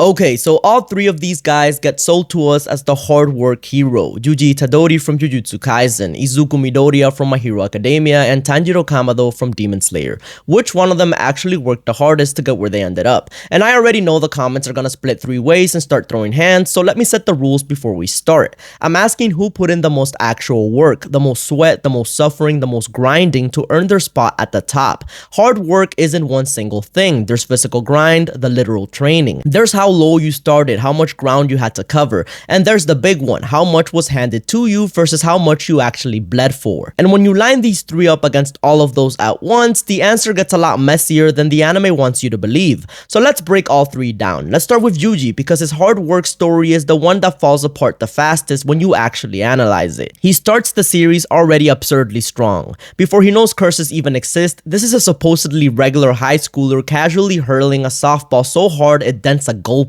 Okay, so all three of these guys get sold to us as the hard work hero. Yujiitadori from Jujutsukaisen, Izuku Midoriya from My Hero Academia, and Tanjirokamado from Demonslayer. Which one of them actually worked the hardest to get where they ended up? And I already know the comments are gonna split three ways and start throwing hands, so let me set the rules before we start. I'm asking who put in the most actual work, the most sweat, the most suffering, the most grinding to earn their spot at the top. Hard work isn't one single thing. There's physical grind, the literal training. There's how low you started, how much ground you had to cover, and there's the big one, how much was handed to you versus how much you actually bled for. And when you line these three up against all of those at once, the answer gets a lot messier than the anime wants you to believe. So let's break all three down. Let's start with Yuji because his hard work story is the one that falls apart the fastest when you actually analyze it. He starts the series already absurdly strong. Before he knows curses even exist, this is a supposedly regular high schooler casually hurling a softball so hard it dents a goalpost.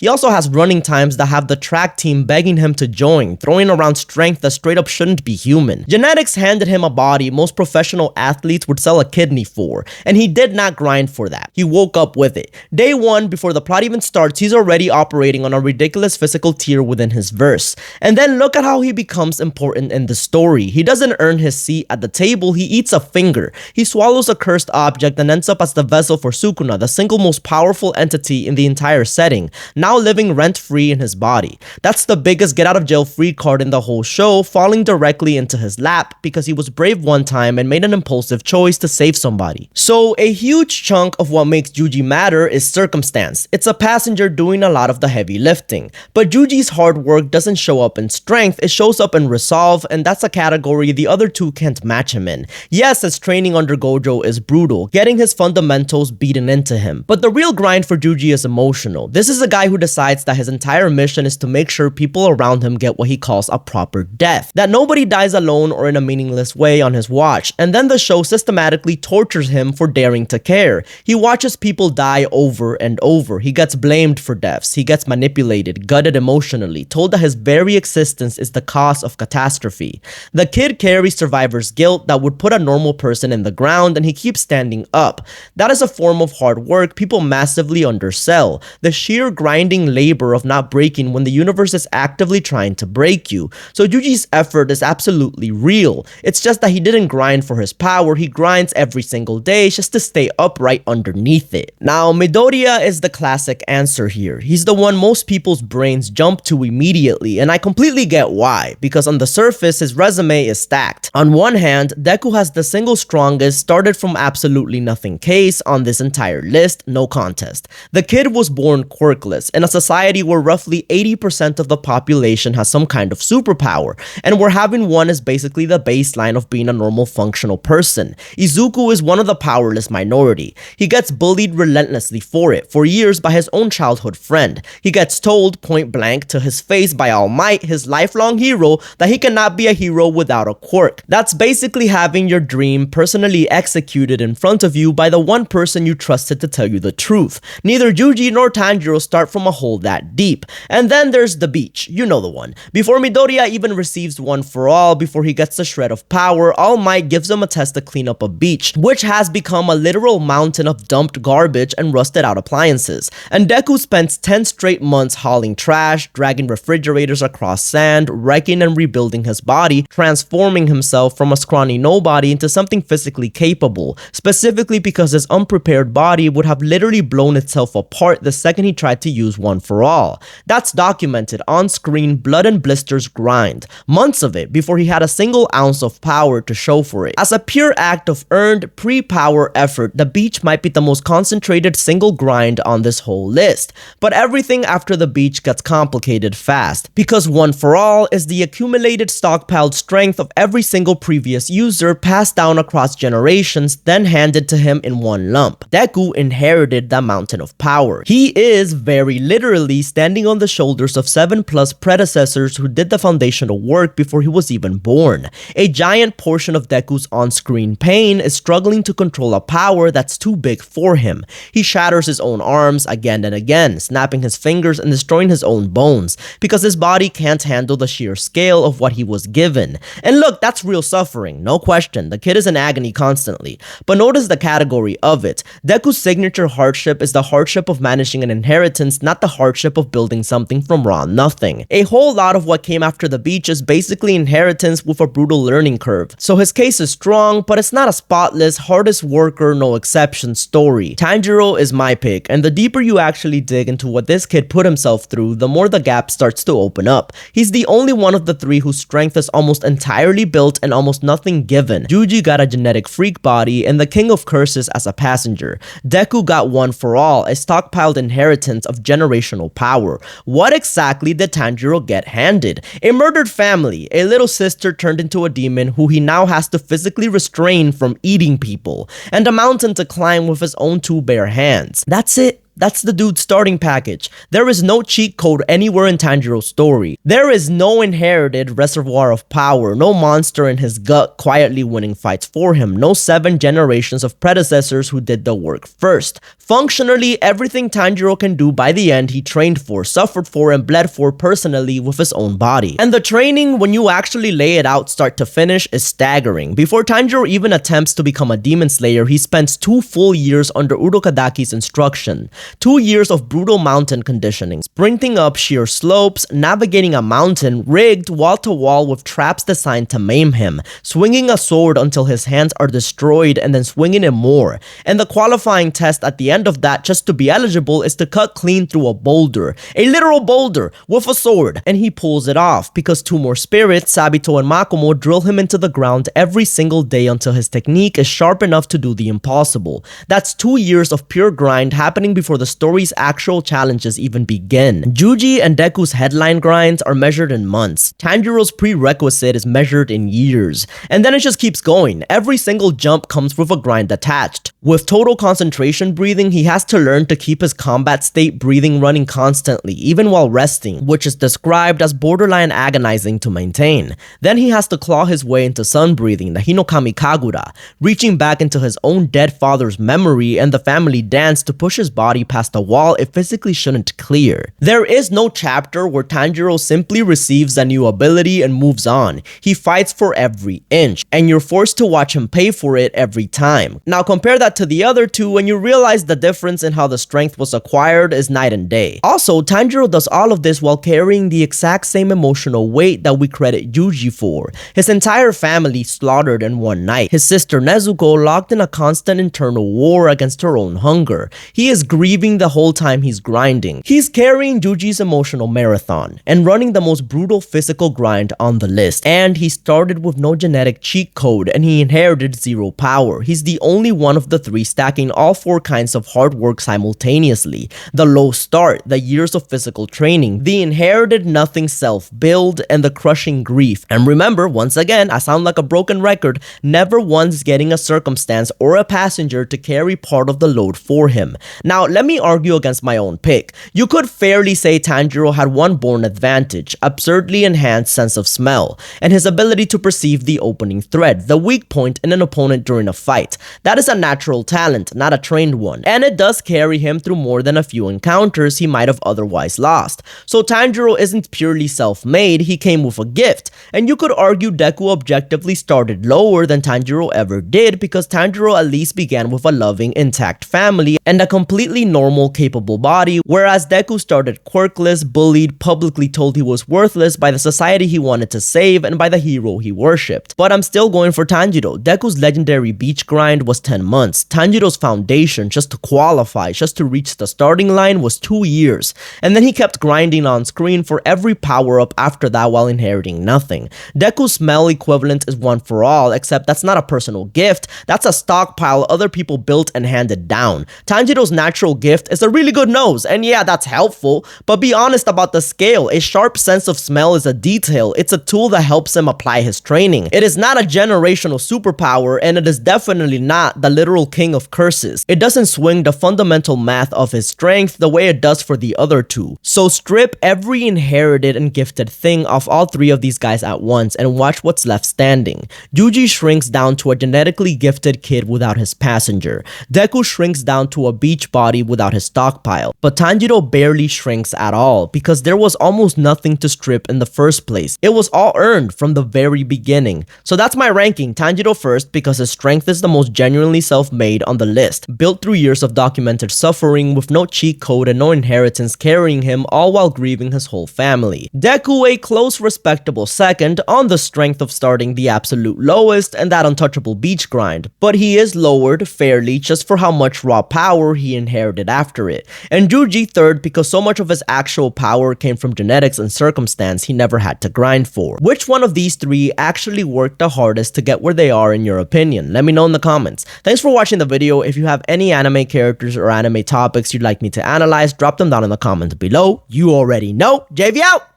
He also has running times that have the track team begging him to join, throwing around strength that straight up shouldn't be human. Genetics handed him a body most professional athletes would sell a kidney for, and he did not grind for that. He woke up with it. Day one, before the plot even starts, he's already operating on a ridiculous physical tier within his verse. And then look at how he becomes important in the story. He doesn't earn his seat at the table, he eats a finger. He swallows a cursed object and ends up as the vessel for Sukuna, the single most powerful entity in the entire setting, now living rent-free in his body. That's the biggest get-out-of-jail-free card in the whole show, falling directly into his lap because he was brave one time and made an impulsive choice to save somebody. So a huge chunk of what makes Yuji matter is circumstance. It's a passenger doing a lot of the heavy lifting. But Yuji's hard work doesn't show up in strength, it shows up in resolve, and that's a category the other two can't match him in. Yes, his training under Gojo is brutal, getting his fundamentals beaten into him. But the real grind for Yuji is emotional. This is a guy who decides that his entire mission is to make sure people around him get what he calls a proper death. That nobody dies alone or in a meaningless way on his watch. And then the show systematically tortures him for daring to care. He watches people die over and over. He gets blamed for deaths. He gets manipulated, gutted emotionally, told that his very existence is the cause of catastrophe. The kid carries survivor's guilt that would put a normal person in the ground, and he keeps standing up. That is a form of hard work people massively undersell. The sheer grinding labor of not breaking when the universe is actively trying to break you. So Yuji's effort is absolutely real. It's just that he didn't grind for his power, he grinds every single day just to stay upright underneath it. Now, Midoriya is the classic answer here. He's the one most people's brains jump to immediately, and I completely get why, because on the surface, his resume is stacked. On one hand, Deku has the single strongest, started from absolutely nothing case on this entire list, no contest. The kid was born quirkless in a society where roughly 80% of the population has some kind of superpower, and where having one is basically the baseline of being a normal functional person. Izuku is one of the powerless minority. He gets bullied relentlessly for it, for years by his own childhood friend. He gets told point blank to his face by All Might, his lifelong hero, that he cannot be a hero without a quirk. That's basically having your dream personally executed in front of you by the one person you trusted to tell you the truth. Neither Yuji nor Tanjiro start from a hole that deep. And then there's the beach, you know the one. Before Midoriya even receives one for all, before he gets a shred of power, All Might gives him a test to clean up a beach, which has become a literal mountain of dumped garbage and rusted out appliances. And Deku spends 10 straight months hauling trash, dragging refrigerators across sand, wrecking and rebuilding his body, transforming himself from a scrawny nobody into something physically capable, specifically because his unprepared body would have literally blown itself apart the second he tried to use one for all. That's documented on screen, blood and blisters grind. Months of it before he had a single ounce of power to show for it. As a pure act of earned pre-power effort, the beach might be the most concentrated single grind on this whole list. But everything after the beach gets complicated fast, because one for all is the accumulated stockpiled strength of every single previous user passed down across generations, then handed to him in one lump. Deku inherited that mountain of power. He is very literally standing on the shoulders of 7+ predecessors who did the foundational work before he was even born. A giant portion of Deku's on-screen pain is struggling to control a power that's too big for him. He shatters his own arms again and again, snapping his fingers and destroying his own bones, because his body can't handle the sheer scale of what he was given. And look, that's real suffering, no question. The kid is in agony constantly. But notice the category of it. Deku's signature hardship is the hardship of managing an inheritance inheritance, not the hardship of building something from raw nothing. A whole lot of what came after the beach is basically inheritance with a brutal learning curve. So his case is strong, but it's not a spotless, hardest worker, no exception story. Tanjiro is my pick, and the deeper you actually dig into what this kid put himself through, the more the gap starts to open up. He's the only one of the three whose strength is almost entirely built and almost nothing given. Yuji got a genetic freak body and the king of curses as a passenger. Deku got one for all, a stockpiled inheritance of generational power. What exactly did Tanjiro get handed? A murdered family, a little sister turned into a demon who he now has to physically restrain from eating people, and a mountain to climb with his own two bare hands. That's it. That's the dude's starting package. There is no cheat code anywhere in Tanjiro's story. There is no inherited reservoir of power, no monster in his gut quietly winning fights for him, no 7 generations of predecessors who did the work first. Functionally, everything Tanjiro can do by the end he trained for, suffered for, and bled for personally with his own body. And the training, when you actually lay it out start to finish, is staggering. Before Tanjiro even attempts to become a demon slayer, he spends 2 full years under Urukadaki's instruction. 2 years of brutal mountain conditioning, sprinting up sheer slopes, navigating a mountain rigged wall to wall with traps designed to maim him, swinging a sword until his hands are destroyed and then swinging it more. And the qualifying test at the end of that, just to be eligible, is to cut clean through a boulder, a literal boulder, with a sword. And he pulls it off because 2 more spirits, Sabito and Makomo, drill him into the ground every single day until his technique is sharp enough to do the impossible. That's 2 years of pure grind happening before the story's actual challenges even begin. Yuji and Deku's headline grinds are measured in months. Tanjiro's prerequisite is measured in years. And then it just keeps going. Every single jump comes with a grind attached. With total concentration breathing, he has to learn to keep his combat state breathing running constantly, even while resting, which is described as borderline agonizing to maintain. Then he has to claw his way into sun breathing, the Hinokami Kagura, reaching back into his own dead father's memory and the family dance to push his body past a wall it physically shouldn't clear. There is no chapter where Tanjiro simply receives a new ability and moves on. He fights for every inch, and you're forced to watch him pay for it every time. Now compare that to the other two and you realize the difference in how the strength was acquired is night and day. Also, Tanjiro does all of this while carrying the exact same emotional weight that we credit Yuji for. His entire family slaughtered in one night. His sister Nezuko locked in a constant internal war against her own hunger. He is grieving the whole time he's grinding. He's carrying Yuji's emotional marathon and running the most brutal physical grind on the list. And he started with no genetic cheat code and he inherited 0 power. He's the only one of the 3 stacking all 4 kinds of hard work simultaneously. The low start, the years of physical training, the inherited nothing self-build, and the crushing grief. And remember, once again, I sound like a broken record, never once getting a circumstance or a passenger to carry part of the load for him. Now, let me argue against my own pick. You could fairly say Tanjiro had one born advantage, absurdly enhanced sense of smell, and his ability to perceive the opening thread, the weak point in an opponent during a fight. That is a natural talent, not a trained one, and it does carry him through more than a few encounters he might have otherwise lost. So Tanjiro isn't purely self-made, he came with a gift, and you could argue Deku objectively started lower than Tanjiro ever did because Tanjiro at least began with a loving, intact family and a completely normal, capable body, whereas Deku started quirkless, bullied, publicly told he was worthless by the society he wanted to save and by the hero he worshipped. But I'm still going for Tanjiro. Deku's legendary beach grind was 10 months. Tanjiro's foundation, just to qualify, just to reach the starting line, was 2 years. And then he kept grinding on screen for every power-up after that while inheriting nothing. Deku's smell equivalent is one for all, except that's not a personal gift, that's a stockpile other people built and handed down. Tanjiro's natural gift is a really good nose, and yeah, that's helpful, but be honest about the scale. A sharp sense of smell is a detail, it's a tool that helps him apply his training. It is not a generational superpower, and it is definitely not the literal king of curses. It doesn't swing the fundamental math of his strength the way it does for the other two. So strip every inherited and gifted thing off all 3 of these guys at once and watch what's left standing. Yuji shrinks down to a genetically gifted kid without his passenger. Deku shrinks down to a beach body without his stockpile. But Tanjiro barely shrinks at all because there was almost nothing to strip in the first place. It was all earned from the very beginning. So that's my ranking. Tanjiro first because his strength is the most genuinely self-made self-made on the list, built through years of documented suffering with no cheat code and no inheritance carrying him, all while grieving his whole family. Deku a close respectable second on the strength of starting the absolute lowest and that untouchable beach grind, but he is lowered fairly just for how much raw power he inherited after it. And Yuji third because so much of his actual power came from genetics and circumstance he never had to grind for. Which one of these three actually worked the hardest to get where they are in your opinion? Let me know in the comments. Thanks for watching the video. If you have any anime characters or anime topics you'd like me to analyze, drop them down in the comments below. You already know. JV out!